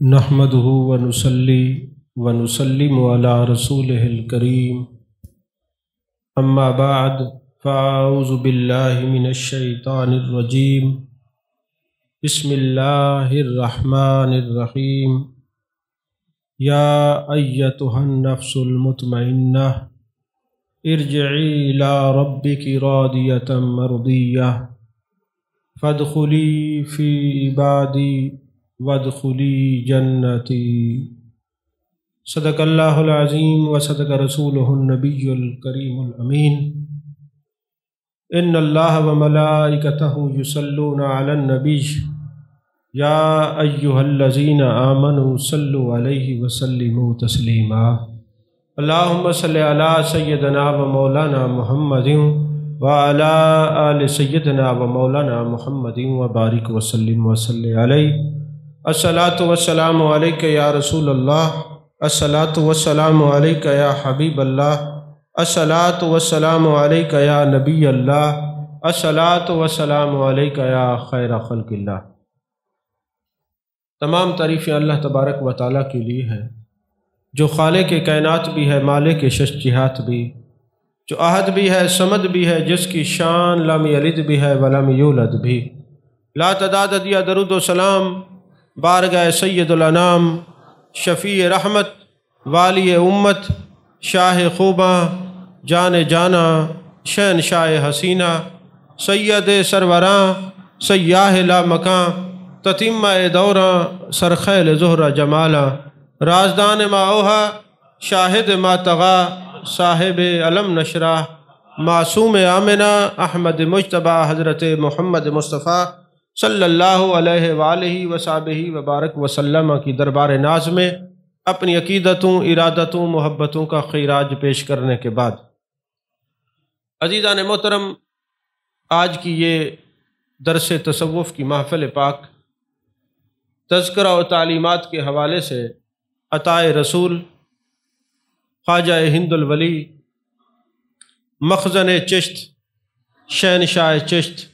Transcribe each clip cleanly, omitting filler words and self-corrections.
نحمده ونصلي ونسلم على رسوله الكريم اما بعد فاعوذ بالله من الشيطان الرجيم بسم الله الرحمن الرحيم يا أيتها النفس المطمئنة ارجعي إلى ربك راضية مرضية فادخلي في عبادي وادخلی جنتی۔ صدق اللہ العظیم وصدق رسولہ النبی الکریم الامین۔ ان اللہ وملائکتہ یصلون علی النبی یا ایہا الذین آمنوا صلوا علیہ وسلموا تسلیما۔ اللہم صلی علی سیدنا و مولانا محمد وعلی آل سیدنا و مولانا محمد وبارک وسلم وصلی علیہ۔ الصلاۃ والسلام علیک یا رسول اللہ، الصلاۃ والسلام علیک یا حبیب اللہ، الصلاۃ والسلام علیک یا نبی اللہ، الصلاۃ والسلام علیک یا خیر خلق اللہ۔ تمام تعریفیں اللہ تبارک و تعالیٰ کے لیے ہیں، جو خالق کائنات بھی ہے، مالک شش جہات بھی، جو احد بھی ہے، صمد بھی ہے، جس کی شان لم یلد بھی ہے ولم یولد بھی۔ لا تعداد دیا درود و سلام بارگاہ سید الانام، شفیع رحمت، والی امت، شاہ خوباں، جان جانا، شہنشاہ حسینہ، سید سروراں، سیاہ لا مکاں، تتمہ دوراں، سرخیل زہرہ جمالاں، رازدان ما اوہا، شاہد ما تغا، صاحب علم نشرہ، معصوم آمنہ، احمد مجتبیٰ، حضرت محمد مصطفیٰ صلی اللہ علیہ وآلہ وصحبہ وبارک وسلم کی دربار ناز میں اپنی عقیدتوں، ارادتوں، محبتوں کا خراج پیش کرنے کے بعد، عزیزان محترم، آج کی یہ درس تصوف کی محفل پاک تذکرہ و تعلیمات کے حوالے سے عطائے رسول خواجہ ہند الولی مخزن چشت، شہنشاہ چشت،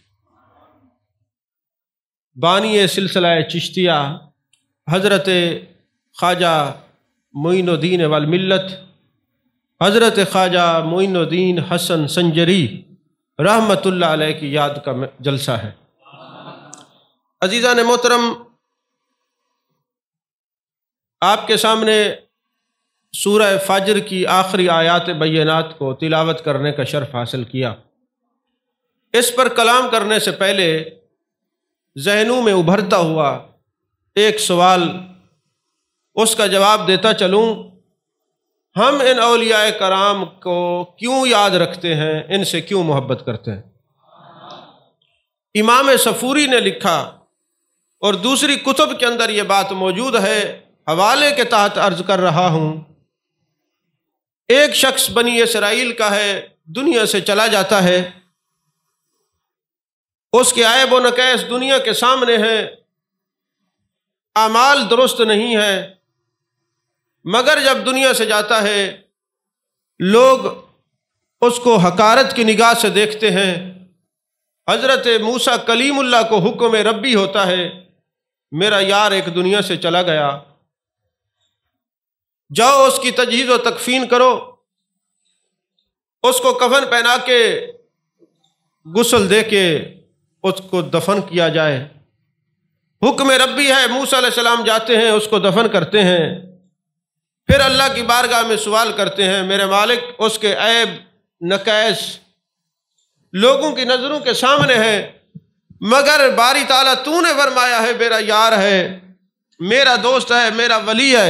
بانی سلسلہ چشتیہ، حضرت خواجہ معین الدین والملت، حضرت خواجہ معین الدین حسن سنجری رحمۃ اللہ علیہ کی یاد کا جلسہ ہے۔ عزیزان محترم، آپ کے سامنے سورہ فجر کی آخری آیات بینات کو تلاوت کرنے کا شرف حاصل کیا۔ اس پر کلام کرنے سے پہلے ذہنوں میں ابھرتا ہوا ایک سوال، اس کا جواب دیتا چلوں۔ ہم ان اولیاء کرام کو کیوں یاد رکھتے ہیں، ان سے کیوں محبت کرتے ہیں؟ امام صفوری نے لکھا اور دوسری کتب کے اندر یہ بات موجود ہے، حوالے کے تحت عرض کر رہا ہوں۔ ایک شخص بنی اسرائیل کا ہے، دنیا سے چلا جاتا ہے، اس کے عیب و نقائص دنیا کے سامنے ہیں، اعمال درست نہیں ہیں، مگر جب دنیا سے جاتا ہے لوگ اس کو حقارت کی نگاہ سے دیکھتے ہیں۔ حضرت موسیٰ کلیم اللہ کو حکم ربی ہوتا ہے، میرا یار ایک دنیا سے چلا گیا، جاؤ اس کی تجہیز و تکفین کرو، اس کو کفن پہنا کے غسل دے کے اس کو دفن کیا جائے۔ حکم ربی ہے، موسیٰ علیہ السلام جاتے ہیں، اس کو دفن کرتے ہیں، پھر اللہ کی بارگاہ میں سوال کرتے ہیں، میرے مالک اس کے عیب نقائص لوگوں کی نظروں کے سامنے ہیں، مگر باری تعالیٰ تو نے فرمایا ہے میرا یار ہے، میرا دوست ہے، میرا ولی ہے۔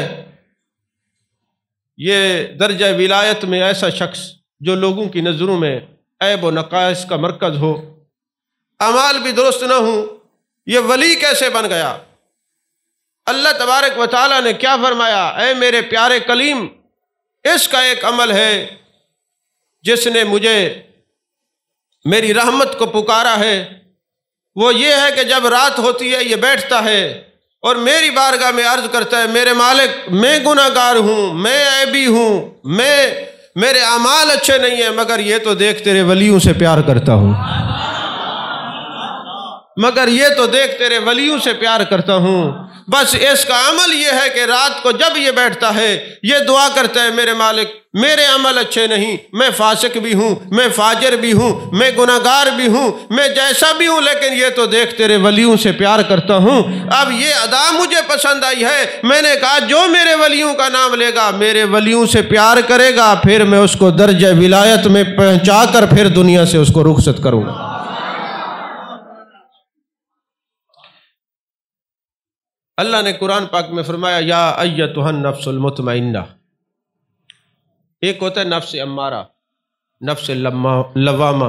یہ درجہ ولایت میں ایسا شخص جو لوگوں کی نظروں میں عیب و نقائص کا مرکز ہو، اعمال بھی درست نہ ہوں، یہ ولی کیسے بن گیا؟ اللہ تبارک و تعالیٰ نے کیا فرمایا؟ اے میرے پیارے کلیم، اس کا ایک عمل ہے جس نے مجھے میری رحمت کو پکارا ہے، وہ یہ ہے کہ جب رات ہوتی ہے یہ بیٹھتا ہے اور میری بارگاہ میں عرض کرتا ہے، میرے مالک میں گناہ گار ہوں، میں عیبی ہوں، میرے اعمال اچھے نہیں ہیں، مگر یہ تو دیکھ تیرے ولیوں سے پیار کرتا ہوں، مگر یہ تو دیکھ تیرے ولیوں سے پیار کرتا ہوں۔ بس اس کا عمل یہ ہے کہ رات کو جب یہ بیٹھتا ہے یہ دعا کرتا ہے، میرے مالک میرے عمل اچھے نہیں، میں فاسق بھی ہوں، میں فاجر بھی ہوں، میں گناہگار بھی ہوں، میں جیسا بھی ہوں، لیکن یہ تو دیکھ تیرے ولیوں سے پیار کرتا ہوں۔ اب یہ ادا مجھے پسند آئی ہے، میں نے کہا جو میرے ولیوں کا نام لے گا، میرے ولیوں سے پیار کرے گا، پھر میں اس کو درجہ ولایت میں پہنچا کر پھر دنیا سے اس کو رخصت کروں گا۔ اللہ نے قرآن پاک میں فرمایا یا ایتھا النفس المطمئنہ، ایک ہوتا ہے نفس امارہ، نفس لوامہ،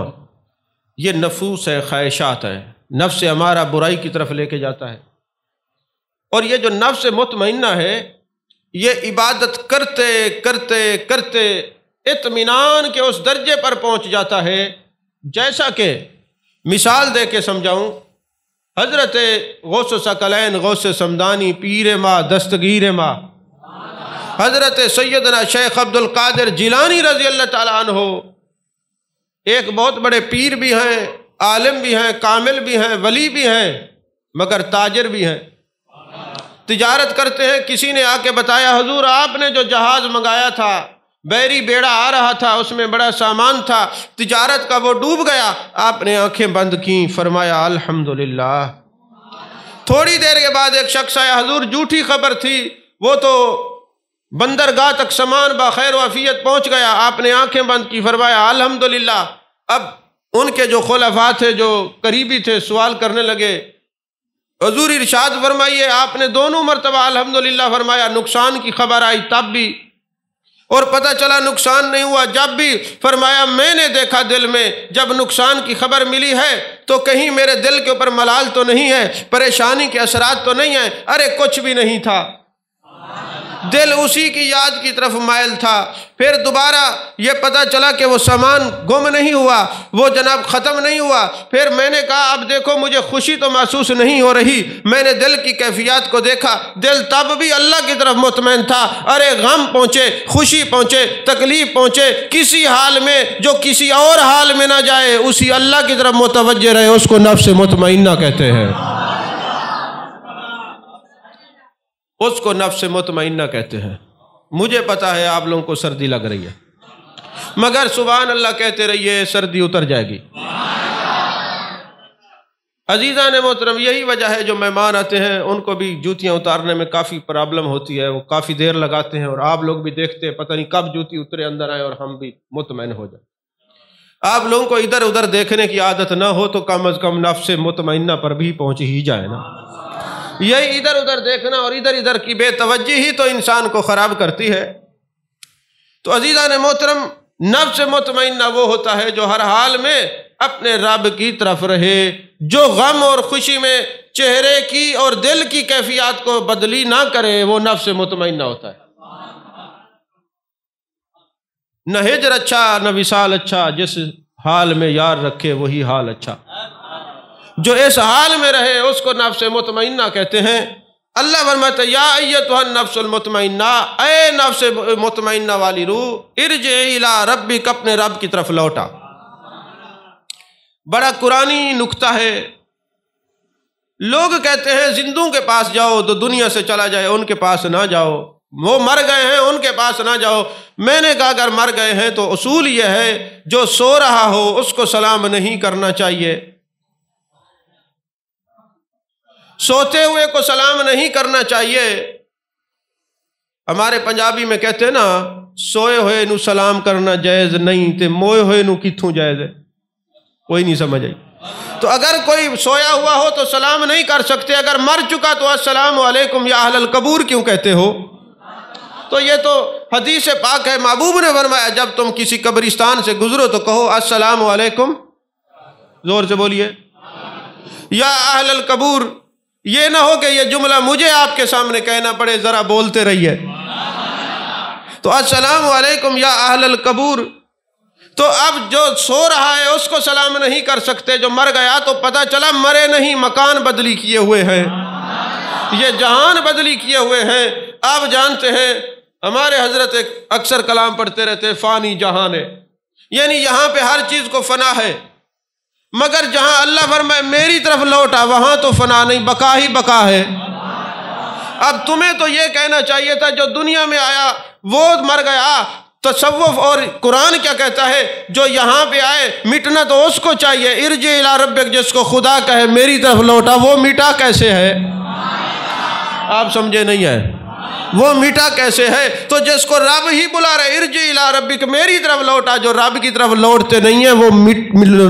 یہ نفوس ہے، خواہشات ہے۔ نفس امارہ برائی کی طرف لے کے جاتا ہے، اور یہ جو نفس مطمئنہ ہے یہ عبادت کرتے کرتے کرتے اطمینان کے اس درجے پر پہنچ جاتا ہے، جیسا کہ مثال دے کے سمجھاؤں، حضرت غوث ثقلین غوث سمدانی پیر ما دستگیر ما حضرت سیدنا شیخ عبد القادر جیلانی رضی اللہ تعالیٰ عنہ ایک بہت بڑے پیر بھی ہیں، عالم بھی ہیں، کامل بھی ہیں، ولی بھی ہیں، مگر تاجر بھی ہیں، تجارت کرتے ہیں۔ کسی نے آ کے بتایا حضور آپ نے جو جہاز منگایا تھا، بیری بیڑا آ رہا تھا، اس میں بڑا سامان تھا، تجارت کا وہ ڈوب گیا، آپ نے آنکھیں بند کیں، فرمایا الحمدللہ۔ تھوڑی دیر کے بعد ایک شخص آیا، حضور جھوٹی خبر تھی، وہ تو بندرگاہ تک سامان بخیر و عافیت پہنچ گیا، آپ نے آنکھیں بند کی، فرمایا الحمدللہ۔ اب ان کے جو خلفاء تھے، جو قریبی تھے، سوال کرنے لگے، حضور ارشاد فرمائیے، آپ نے دونوں مرتبہ الحمدللہ فرمایا، نقصان کی خبر آئی تب بھی، اور پتہ چلا نقصان نہیں ہوا جب بھی، فرمایا میں نے دیکھا دل میں جب نقصان کی خبر ملی ہے تو کہیں میرے دل کے اوپر ملال تو نہیں ہے، پریشانی کے اثرات تو نہیں ہیں، ارے کچھ بھی نہیں تھا، دل اسی کی یاد کی طرف مائل تھا۔ پھر دوبارہ یہ پتہ چلا کہ وہ سامان گم نہیں ہوا، وہ جناب ختم نہیں ہوا، پھر میں نے کہا اب دیکھو مجھے خوشی تو محسوس نہیں ہو رہی، میں نے دل کی کیفیات کو دیکھا، دل تب بھی اللہ کی طرف مطمئن تھا، ارے غم پہنچے، خوشی پہنچے، تکلیف پہنچے، کسی حال میں جو کسی اور حال میں نہ جائے، اسی اللہ کی طرف متوجہ رہے، اس کو نفس مطمئنہ کہتے ہیں، اس کو نفس مطمئنہ کہتے ہیں۔ مجھے پتا ہے آپ لوگوں کو سردی لگ رہی ہے، مگر سبحان اللہ کہتے رہیے، سردی اتر جائے گی۔ عزیزان محترم، یہی وجہ ہے جو مہمان آتے ہیں ان کو بھی جوتیاں اتارنے میں کافی پرابلم ہوتی ہے، وہ کافی دیر لگاتے ہیں، اور آپ لوگ بھی دیکھتے ہیں پتہ نہیں کب جوتی اترے اندر آئے اور ہم بھی مطمئن ہو جائیں۔ آپ لوگوں کو ادھر ادھر دیکھنے کی عادت نہ ہو تو کم از کم نفس مطمئنہ پر بھی پہنچ ہی جائے نا۔ یہی ادھر ادھر دیکھنا اور ادھر ادھر کی بے توجہی ہی تو انسان کو خراب کرتی ہے۔ تو عزیزان محترم، نفس مطمئنہ وہ ہوتا ہے جو ہر حال میں اپنے رب کی طرف رہے، جو غم اور خوشی میں چہرے کی اور دل کی کیفیات کو بدلی نہ کرے، وہ نفس مطمئنہ ہوتا ہے۔ نہ ہجر اچھا نہ وصال اچھا، جس حال میں یار رکھے وہی حال اچھا، جو اس حال میں رہے اس کو نفس مطمئنہ کہتے ہیں۔ اللہ فرماتا ہے یا ایتھا النفس المطمئنہ، اے نفس مطمئنہ والی روح، ارجعی الی ربک، اپنے رب کی طرف لوٹا۔ بڑا قرآنی نکتہ ہے، لوگ کہتے ہیں زندوں کے پاس جاؤ تو دنیا سے چلا جائے، ان کے پاس نہ جاؤ، وہ مر گئے ہیں ان کے پاس نہ جاؤ۔ میں نے کہا اگر مر گئے ہیں تو اصول یہ ہے جو سو رہا ہو اس کو سلام نہیں کرنا چاہیے، سوتے ہوئے کو سلام نہیں کرنا چاہیے۔ ہمارے پنجابی میں کہتے ہیں نا، سوئے ہوئے نو سلام کرنا جائز نہیں تے موئے ہوئے نو کتھوں جائز ہے، کوئی نہیں سمجھ آئی۔ تو اگر کوئی سویا ہوا ہو تو سلام نہیں کر سکتے، اگر مر چکا تو السلام علیکم یا اہل القبور کیوں کہتے ہو؟ تو یہ تو حدیث پاک ہے، محبوب نے فرمایا جب تم کسی قبرستان سے گزرو تو کہو السلام علیکم، زور سے بولیے، یا اہل القبور۔ یہ نہ ہو کہ یہ جملہ مجھے آپ کے سامنے کہنا پڑے، ذرا بولتے رہیے۔ تو السلام علیکم یا اہل القبور۔ تو اب جو سو رہا ہے اس کو سلام نہیں کر سکتے، جو مر گیا تو پتہ چلا مرے نہیں، مکان بدلی کیے ہوئے ہیں، یہ جہان بدلی کیے ہوئے ہیں۔ آپ جانتے ہیں ہمارے حضرت اکثر کلام پڑھتے رہتے، فانی جہان ہے، یعنی یہاں پہ ہر چیز کو فنا ہے، مگر جہاں اللہ فرمائے میری طرف لوٹا وہاں تو فنا نہیں، بقا ہی بقا ہے۔ اب تمہیں تو یہ کہنا چاہیے تھا جو دنیا میں آیا وہ مر گیا۔ تصوف اور قرآن کیا کہتا ہے؟ جو یہاں پہ آئے مٹنا تو اس کو چاہیے۔ ارجع الی ربک، جس کو خدا کہے میری طرف لوٹا، وہ مٹا کیسے ہے؟ آپ سمجھے نہیں ہے؟ وہ مٹا کیسے ہے؟ تو جس کو رب ہی بلا رہے ارجع الی ربک، میری طرف لوٹا، جو رب کی طرف لوٹتے نہیں ہیں وہ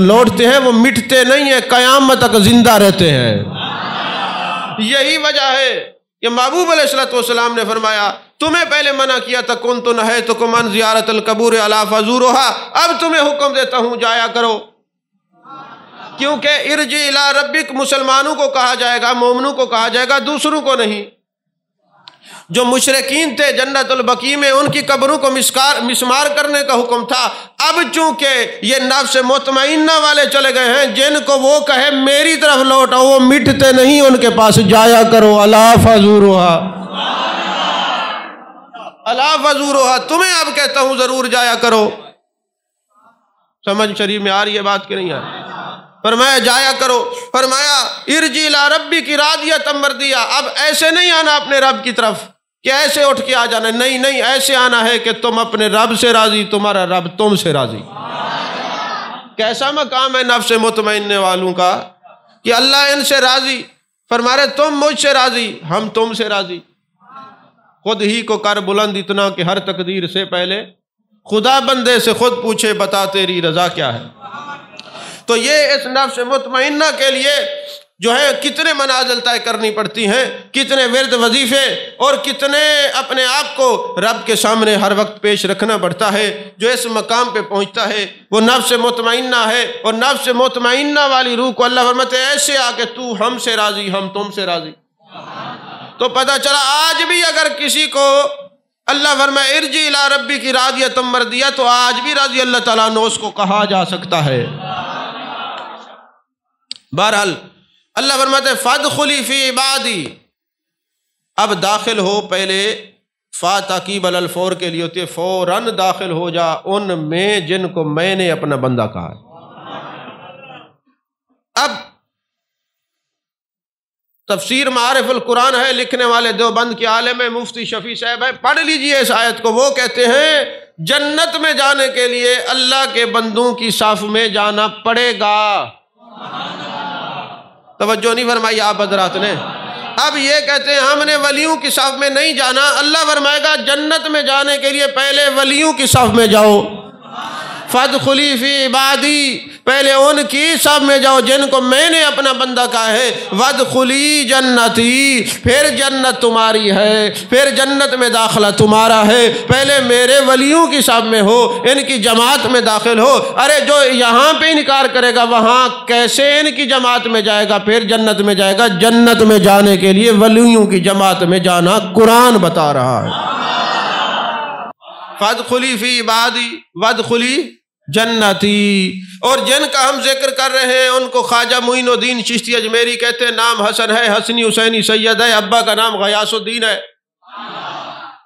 لوٹتے ہیں، وہ مٹتے نہیں ہیں، قیامت تک زندہ رہتے ہیں۔ یہی وجہ ہے کہ محبوب علیہ السلام نے فرمایا تمہیں پہلے منع کیا تھا کنت نہیتکم عن زیارت القبور الا فزورها، اب تمہیں حکم دیتا ہوں جایا کرو، کیونکہ ارجع الی ربک مسلمانوں کو کہا جائے گا، مومنوں کو کہا جائے گا، دوسروں کو نہیں۔ جو مشرکین تھے جنت البقیع میں ان کی قبروں کو مسمار کرنے کا حکم تھا، اب چونکہ یہ نفس مطمئنہ والے چلے گئے ہیں جن کو وہ کہے میری طرف لوٹو، وہ مٹتے نہیں، ان کے پاس جایا کرو۔ الا فزورها، الا فزورها، تمہیں اب کہتا ہوں ضرور جایا کرو۔ سمجھ شریف میں آ رہی ہے بات کہ نہیں آ رہی؟ فرمایا جایا کرو، فرمایا ارجع الی ربک راضیۃ مرضیہ، اب ایسے نہیں آنا اپنے رب کی طرف کہ ایسے اٹھ کے آ جانا، نہیں نہیں، ایسے آنا ہے کہ تم اپنے رب سے راضی، تمہارا رب تم سے راضی۔ کیسا مقام ہے نفس مطمئنہ والوں کا کہ اللہ ان سے راضی، فرما رہے تم مجھ سے راضی، ہم تم سے راضی۔ خود ہی کو کر بلند اتنا کہ ہر تقدیر سے پہلے خدا بندے سے خود پوچھے بتا تیری رضا کیا ہے۔ تو یہ اس نفس مطمئنہ کے لیے جو ہے کتنے منازل طے کرنی پڑتی ہیں، کتنے ورد وظیفے اور کتنے اپنے آپ کو رب کے سامنے ہر وقت پیش رکھنا پڑتا ہے۔ جو اس مقام پہ پہنچتا ہے وہ نفس مطمئنہ ہے، اور نفس مطمئنہ والی روح کو اللہ فرماتے ہیں ایسے آ کے تو ہم سے راضی، ہم تم سے راضی۔ تو پتہ چلا آج بھی اگر کسی کو اللہ فرمائے ارجع الی ربک راضیۃ مرضیہ، تو آج بھی رضی اللہ تعالیٰ عنہ اس کو کہا جا سکتا ہے۔ بہرحال اللہ فرماتے ہیں فادخلی فی عبادی، اب داخل ہو، پہلے فا تاکیب علی الفور کے لیے ہوتی ہے، فوراً داخل ہو جا ان میں جن کو میں نے اپنا بندہ کہا ہے۔ اب تفسیر معارف القرآن ہے، لکھنے والے دیوبند کے عالم مفتی شفیع صاحب ہے، پڑھ لیجئے اس آیت کو۔ وہ کہتے ہیں جنت میں جانے کے لیے اللہ کے بندوں کی صف میں جانا پڑے گا۔ توجہ نہیں فرمائی آپ حضرات نے؟ اب یہ کہتے ہیں ہم نے ولیوں کی صف میں نہیں جانا، اللہ فرمائے گا جنت میں جانے کے لیے پہلے ولیوں کی صف میں جاؤ۔ فادخلی فی عبادی، پہلے ان کی صف میں جاؤ جن کو میں نے اپنا بندہ کہا ہے، وادخلی جنتی، پھر جنت تمہاری ہے، پھر جنت میں داخلہ تمہارا ہے، پہلے میرے ولیوں کی صف میں ہو، ان کی جماعت میں داخل ہو۔ ارے جو یہاں پہ انکار کرے گا وہاں کیسے ان کی جماعت میں جائے گا، پھر جنت میں جائے گا؟ جنت میں جانے کے لیے ولیوں کی جماعت میں جانا قرآن بتا رہا ہے۔ فادخلی فی عبادی وادخلی جنتی، اور جن کا ہم ذکر کر رہے ہیں ان کو خواجہ معین الدین چشتی اجمیری کہتے ہیں، نام حسن ہے، حسنی حسینی سید ہے، ابا کا نام غیاث الدین ہے۔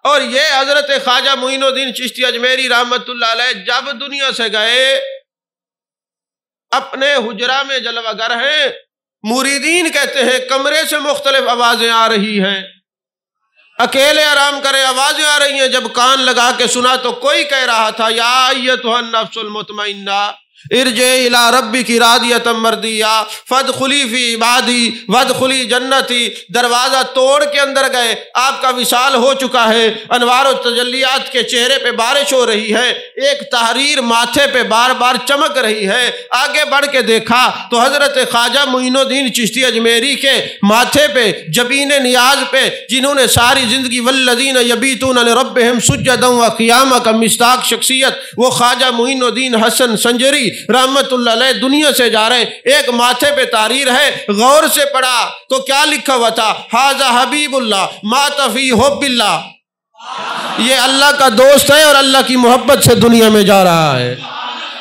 اور یہ حضرت خواجہ معین الدین چشتی اجمیری رحمت اللہ علیہ جب دنیا سے گئے اپنے حجرہ میں جلوہ گر ہیں، مریدین کہتے ہیں کمرے سے مختلف آوازیں آ رہی ہیں، اکیلے آرام کریں آوازیں آ رہی ہیں، جب کان لگا کے سنا تو کوئی کہہ رہا تھا یا ایتھا النفس المطمئنہ ارجعی الی ربک راضیۃ مرضیہ فادخلی فی عبادی وادخلی جنتی۔ دروازہ توڑ کے اندر گئے، آپ کا وصال ہو چکا ہے، انوار و تجلیات کے چہرے پہ بارش ہو رہی ہے، ایک تحریر ماتھے پہ بار بار چمک رہی ہے۔ آگے بڑھ کے دیکھا تو حضرت خواجہ معین الدین چشتی اجمیری کے ماتھے پہ جبین نیاز پہ، جنہوں نے ساری زندگی والذین یبیتون لربہم سجدا وقیاما کا مصداق شخصیت، وہ خواجہ معین الدین حسن سنجری رحمت اللہ علیہ دنیا سے جا رہے ہیں۔ ایک ماتھے پہ تحریر ہے، غور سے پڑھا تو کیا لکھا ہوا تھا، ھذا حبیب اللہ مات فی حب اللہ، یہ اللہ کا دوست ہے اور اللہ کی محبت سے دنیا میں جا رہا ہے،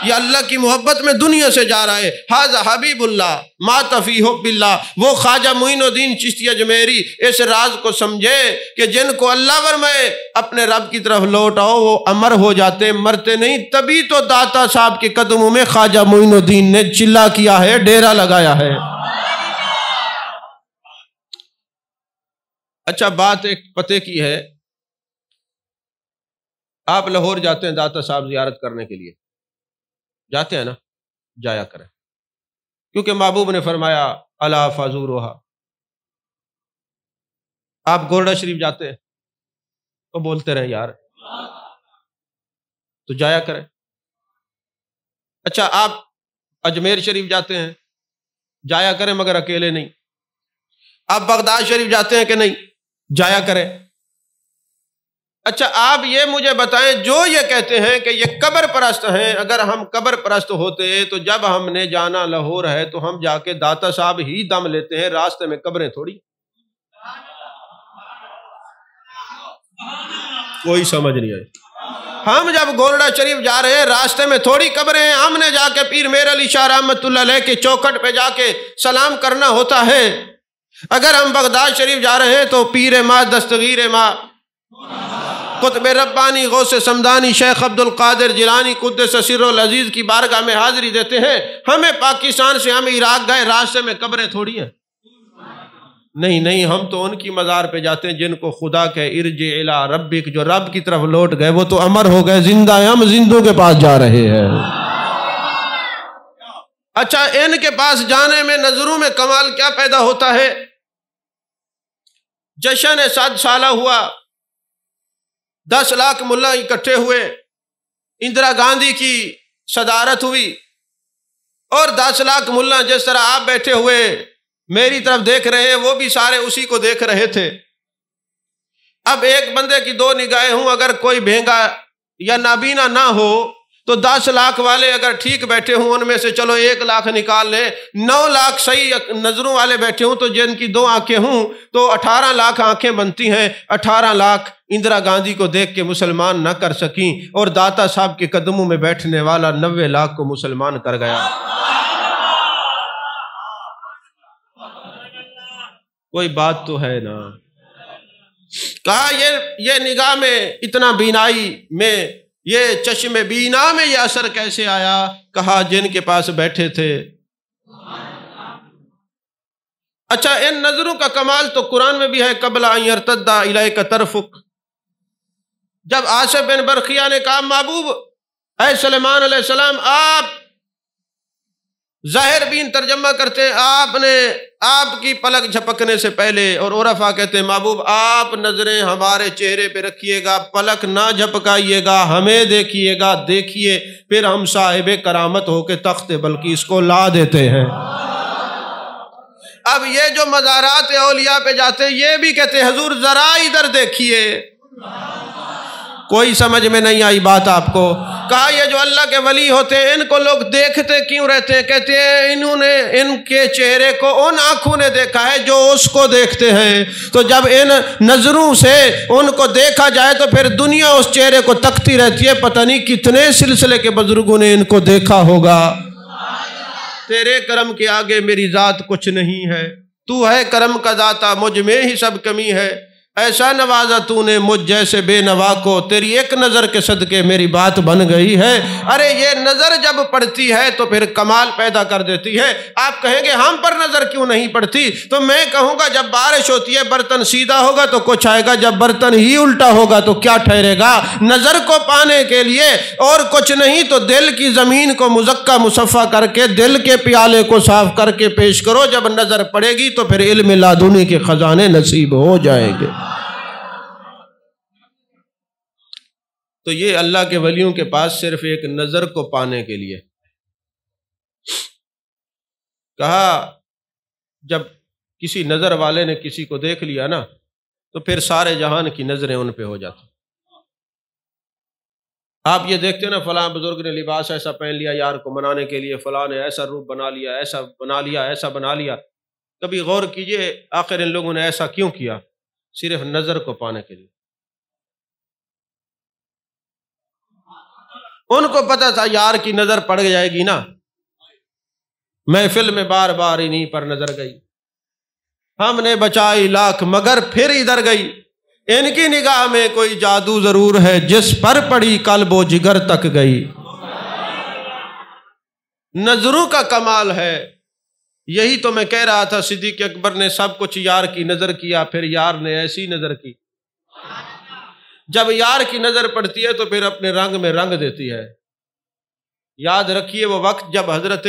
یہ اللہ کی محبت میں دنیا سے جا رہا ہے۔ ھذا حبیب اللہ مات فی حب اللہ۔ وہ خواجہ معین الدین چشتی اجمیری اس راز کو سمجھے کہ جن کو اللہ فرمائے اپنے رب کی طرف لوٹ آؤ وہ امر ہو جاتے، مرتے نہیں۔ تبھی تو داتا صاحب کے قدموں میں خواجہ معین الدین نے چلا کیا ہے، ڈیرا لگایا ہے۔ اچھا بات ایک پتے کی ہے، آپ لاہور جاتے ہیں داتا صاحب زیارت کرنے کے لیے، جاتے ہیں نا، جایا کریں، کیونکہ محبوب نے فرمایا الا فزوروہا۔ آپ گورڈا شریف جاتے ہیں تو بولتے رہیں یار، تو جایا کریں۔ اچھا آپ اجمیر شریف جاتے ہیں، جایا کریں مگر اکیلے نہیں۔ آپ بغداد شریف جاتے ہیں کہ نہیں، جایا کریں۔ اچھا آپ یہ مجھے بتائیں، جو یہ کہتے ہیں کہ یہ قبر پرست ہیں، اگر ہم قبر پرست ہوتے تو جب ہم نے جانا لاہور ہے تو ہم جا کے داتا صاحب ہی دم لیتے ہیں، راستے میں قبریں تھوڑی۔ کوئی سمجھ نہیں آئی۔ ہم جب گورڈا شریف جا رہے ہیں راستے میں تھوڑی قبریں ہیں، ہم نے جا کے پیر میر علی شاہ رحمۃ اللہ علیہ کے چوکھٹ پہ جا کے سلام کرنا ہوتا ہے۔ اگر ہم بغداد شریف جا رہے ہیں تو پیر ماں، دستگیر ماں، قطب ربانی، غوث سمدانی، شیخ عبد القادر جیلانی قدس سرہ العزیز کی بارگاہ میں حاضری دیتے ہیں۔ ہمیں پاکستان سے ہم عراق گئے، راستے میں قبریں تھوڑی ہیں۔ نہیں، ہم تو ان کی مزار پہ جاتے ہیں جن کو خدا کہ ارجع الی ربک، جو رب کی طرف لوٹ گئے، وہ تو امر ہو گئے، زندہ ہیں، ہم زندوں کے پاس جا رہے ہیں۔ اچھا ان کے پاس جانے میں نظروں میں کمال کیا پیدا ہوتا ہے؟ جشن 7 سالہ ہوا، 10 لاکھ ملا اکٹھے ہوئے، اندرا گاندھی کی صدارت ہوئی، اور 10 لاکھ ملا جس طرح آپ بیٹھے ہوئے میری طرف دیکھ رہے ہیں، وہ بھی سارے اسی کو دیکھ رہے تھے۔ اب ایک بندے کی 2 نگاہیں ہوں، اگر کوئی بھینگا یا نابینا نہ ہو تو 10 لاکھ والے اگر ٹھیک بیٹھے ہوں، ان میں سے چلو 1 لاکھ نکال لیں، 9 لاکھ صحیح نظروں والے بیٹھے ہوں، تو جن کی 2 آنکھیں ہوں تو 18 لاکھ آنکھیں بنتی ہیں۔ 18 لاکھ اندرا گاندھی کو دیکھ کے مسلمان نہ کر سکیں، اور داتا صاحب کے قدموں میں بیٹھنے والا 90 لاکھ کو مسلمان کر گیا۔ کوئی بات تو ہے نا۔ کہا یہ نگاہ میں اتنا بینائی میں، یہ چشم بینا میں یہ اثر کیسے آیا؟ کہا جن کے پاس بیٹھے تھے۔ اچھا ان نظروں کا کمال تو قرآن میں بھی ہے، قبل ان یرتد الیک طرفک۔ جب آصف بن برقیہ نے کہا محبوب اے سلیمان علیہ السلام، آپ ظاہر بین ترجمہ کرتے ہیں، آپ کی پلک جھپکنے سے پہلے، اور عرفا کہتے ہیں محبوب آپ نظریں ہمارے چہرے پہ رکھیے گا، پلک نہ جھپکائیے گا، ہمیں دیکھیے گا، دیکھیے پھر ہم صاحب کرامت ہو کے تخت بلقیس کو لا دیتے ہیں۔ اب یہ جو مزارات اولیاء پہ جاتے ہیں یہ بھی کہتے ہیں حضور ذرا ادھر دیکھیے۔ کوئی سمجھ میں نہیں آئی بات آپ کو؟ کہا یہ جو اللہ کے ولی ہوتے ہیں ان کو لوگ دیکھتے کیوں رہتے ہیں؟ کہتے ہیں انہوں نے ان کے چہرے کو ان آنکھوں نے دیکھا ہے جو اس کو دیکھتے ہیں، تو جب ان نظروں سے ان کو دیکھا جائے تو پھر دنیا اس چہرے کو تکتی رہتی ہے، پتہ نہیں کتنے سلسلے کے بزرگوں نے ان کو دیکھا ہوگا۔ تیرے کرم کے آگے میری ذات کچھ نہیں ہے، تو ہے کرم کا داتا، مجھ میں ہی سب کمی ہے، ایسا نوازا تو نے مجھ جیسے بے نوا کو، تیری ایک نظر کے صدقے میری بات بن گئی ہے۔ ارے یہ نظر جب پڑتی ہے تو پھر کمال پیدا کر دیتی ہے۔ آپ کہیں گے ہم پر نظر کیوں نہیں پڑتی؟ تو میں کہوں گا جب بارش ہوتی ہے برتن سیدھا ہوگا تو کچھ آئے گا، جب برتن ہی الٹا ہوگا تو کیا ٹھہرے گا؟ نظر کو پانے کے لیے اور کچھ نہیں تو دل کی زمین کو مزکا مصفا کر کے دل کے پیالے کو صاف کر کے پیش کرو، جب نظر پڑے گی تو پھر علم لادنی کے خزانے نصیب ہو جائیں گے۔ تو یہ اللہ کے ولیوں کے پاس صرف ایک نظر کو پانے کے لیے۔ کہا جب کسی نظر والے نے کسی کو دیکھ لیا نا تو پھر سارے جہان کی نظریں ان پہ ہو جاتی۔ آپ یہ دیکھتے ہیں نا فلاں بزرگ نے لباس ایسا پہن لیا یار کو منانے کے لیے، فلاں نے ایسا روپ بنا لیا، ایسا بنا لیا، ایسا بنا لیا۔ کبھی غور کیجئے آخر ان لوگوں نے ایسا کیوں کیا؟ صرف نظر کو پانے کے لیے۔ ان کو پتا تھا یار کی نظر پڑ جائے گی نا، محفل میں بار بار انہیں پر نظر گئی، ہم نے بچائی لاکھ مگر پھر ادھر گئی۔ ان کی نگاہ میں کوئی جادو ضرور ہے، جس پر پڑی قلب و جگر تک گئی۔ نظروں کا کمال ہے۔ یہی تو میں کہہ رہا تھا، صدیق اکبر نے سب کچھ یار کی نظر کیا، پھر یار نے ایسی نظر کی۔ جب یار کی نظر پڑتی ہے تو پھر اپنے رنگ میں رنگ دیتی ہے۔ یاد رکھیے وہ وقت جب حضرت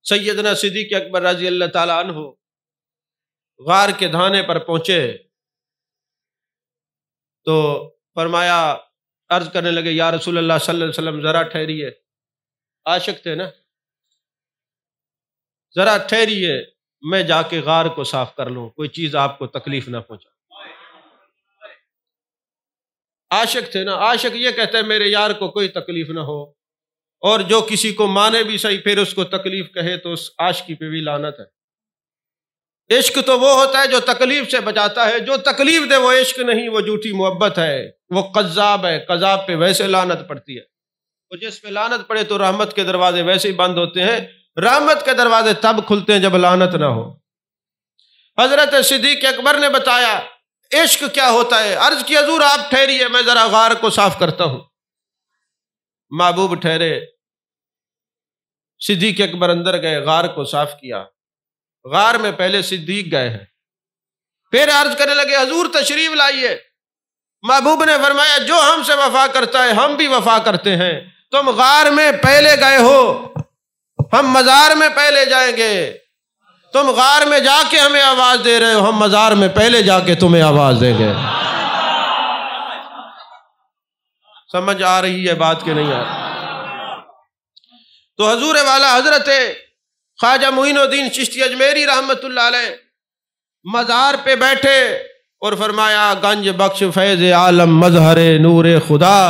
سیدنا صدیق اکبر رضی اللہ تعالیٰ عنہ غار کے دھانے پر پہنچے تو فرمایا، عرض کرنے لگے یا رسول اللہ صلی اللہ علیہ وسلم ذرا ٹھہریے، عاشق تھے نا، ذرا ٹھہریے میں جا کے غار کو صاف کر لوں، کوئی چیز آپ کو تکلیف نہ پہنچا۔ عاشق تھے نا، عاشق یہ کہتا ہے میرے یار کو کوئی تکلیف نہ ہو، اور جو کسی کو مانے بھی صحیح پھر اس کو تکلیف کہے تو اس عاشقی پہ بھی لعنت ہے۔ عشق تو وہ ہوتا ہے جو تکلیف سے بچاتا ہے، جو تکلیف دے وہ عشق نہیں، وہ جھوٹی محبت ہے، وہ قذاب ہے، قذاب پہ ویسے لعنت پڑتی ہے، اور جس پہ لعنت پڑے تو رحمت کے دروازے ویسے ہی بند ہوتے ہیں، رحمت کے دروازے تب کھلتے ہیں جب لعنت نہ ہو۔ حضرت صدیق اکبر نے بتایا عشق کیا ہوتا ہے، عرض کی حضور آپ ٹھہریے میں ذرا غار کو صاف کرتا ہوں۔ محبوب ٹھہرے، صدیق اکبر اندر گئے، غار کو صاف کیا۔ غار میں پہلے صدیق گئے ہیں، پھر عرض کرنے لگے حضور تشریف لائیے۔ محبوب نے فرمایا جو ہم سے وفا کرتا ہے ہم بھی وفا کرتے ہیں، تم غار میں پہلے گئے ہو، ہم مزار میں پہلے جائیں گے، تم غار میں جا کے ہمیں آواز دے رہے ہو، ہم مزار میں پہلے جا کے تمہیں آواز دیں گے۔ سمجھ آ رہی ہے بات کہ نہیں آ رہی؟ تو حضور والا حضرت خواجہ معین الدین چشتی اجمیری رحمت اللہ علیہ مزار پہ بیٹھے اور فرمایا گنج بخش فیض عالم مظہر نور خدا،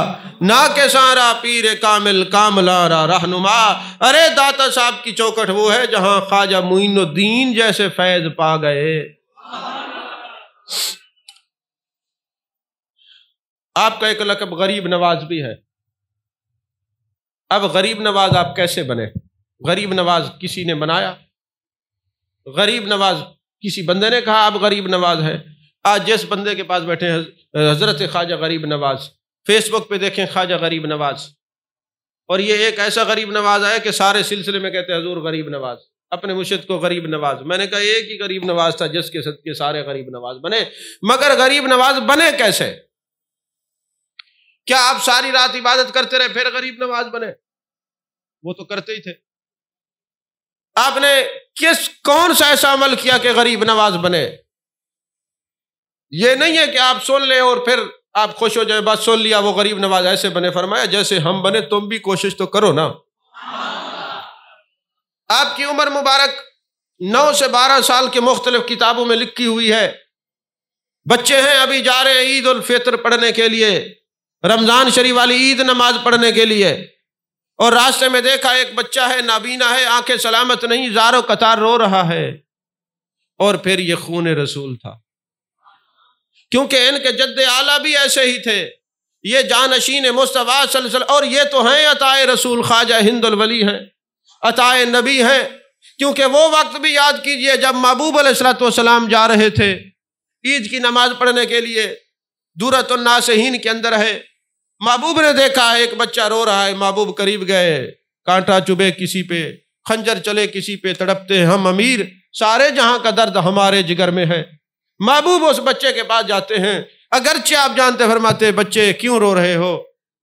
نا کے سارا پیر کامل کاملارا رہنما۔ ارے داتا صاحب کی چوکٹ وہ ہے جہاں خواجہ معین الدین جیسے فیض پا گئے۔ آپ کا ایک لقب غریب نواز بھی ہے۔ اب غریب نواز آپ کیسے بنے؟ غریب نواز کسی نے بنایا؟ غریب نواز کسی بندے نے کہا آپ غریب نواز ہے؟ آج جس بندے کے پاس بیٹھے ہیں حضرت خواجہ غریب نواز، فیس بک پہ دیکھیں خواجہ غریب نواز، اور یہ ایک ایسا غریب نواز ہے کہ سارے سلسلے میں کہتے ہیں حضور غریب نواز، اپنے مرشد کو غریب نواز۔ میں نے کہا ایک ہی غریب نواز تھا جس کے صدقے سارے غریب نواز بنے، مگر غریب نواز بنے کیسے؟ کیا آپ ساری رات عبادت کرتے رہے پھر غریب نواز بنے؟ وہ تو کرتے ہی تھے۔ آپ نے کون سا ایسا عمل کیا کہ غریب نواز بنے؟ یہ نہیں ہے کہ آپ سن لیں اور پھر آپ خوش ہو جائیں، بس سن لیا وہ غریب نواز ایسے بنے۔ فرمایا جیسے ہم بنے تم بھی کوشش تو کرو نا۔ آپ کی عمر مبارک 9 سے 12 سال کے مختلف کتابوں میں لکھی ہوئی ہے۔ بچے ہیں ابھی جا رہے ہیں عید الفطر پڑھنے کے لیے، رمضان شریف والی عید نماز پڑھنے کے لیے، اور راستے میں دیکھا ایک بچہ ہے نابینا ہے، آنکھیں سلامت نہیں، زار و قطار رو رہا ہے، اور پھر یہ خون رسول تھا، کیونکہ ان کے جد اعلیٰ بھی ایسے ہی تھے، یہ جانشین مصطفیٰ صلی اللہ علیہ وسلم، اور یہ تو ہیں عطائے رسول، خواجہ ہند الولی ہیں، عطائے نبی ہیں۔ کیونکہ وہ وقت بھی یاد کیجئے جب محبوب علیہ الصلوۃ والسلام جا رہے تھے عید کی نماز پڑھنے کے لیے، دورۃ الناسین کے اندر ہے، محبوب نے دیکھا ایک بچہ رو رہا ہے، محبوب قریب گئے، کانٹا چبھے کسی پہ، خنجر چلے کسی پہ، تڑپتے ہیں ہم امیر، سارے جہاں کا درد ہمارے جگر میں ہے۔ محبوب اس بچے کے پاس جاتے ہیں، اگرچہ آپ جانتے فرماتے بچے کیوں رو رہے ہو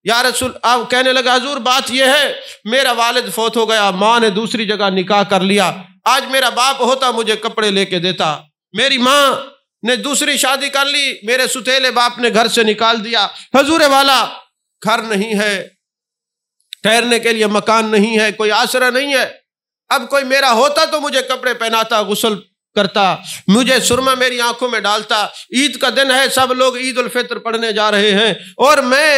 یا رسول؟ آپ کہنے لگا حضور بات یہ ہے میرا والد فوت ہو گیا، ماں نے دوسری جگہ نکاح کر لیا، آج میرا باپ ہوتا مجھے کپڑے لے کے دیتا، میری ماں نے دوسری شادی کر لی، میرے ستیلے باپ نے گھر سے نکال دیا، حضور والا گھر نہیں ہے، ٹھہرنے کے لیے مکان نہیں ہے، کوئی آسرا نہیں ہے، اب کوئی میرا ہوتا تو مجھے کپڑے پہناتا، غسل کرتا، مجھے سرما میری آنکھوں میں ڈالتا، عید کا دن ہے، سب لوگ عید الفطر پڑھنے جا رہے ہیں اور میں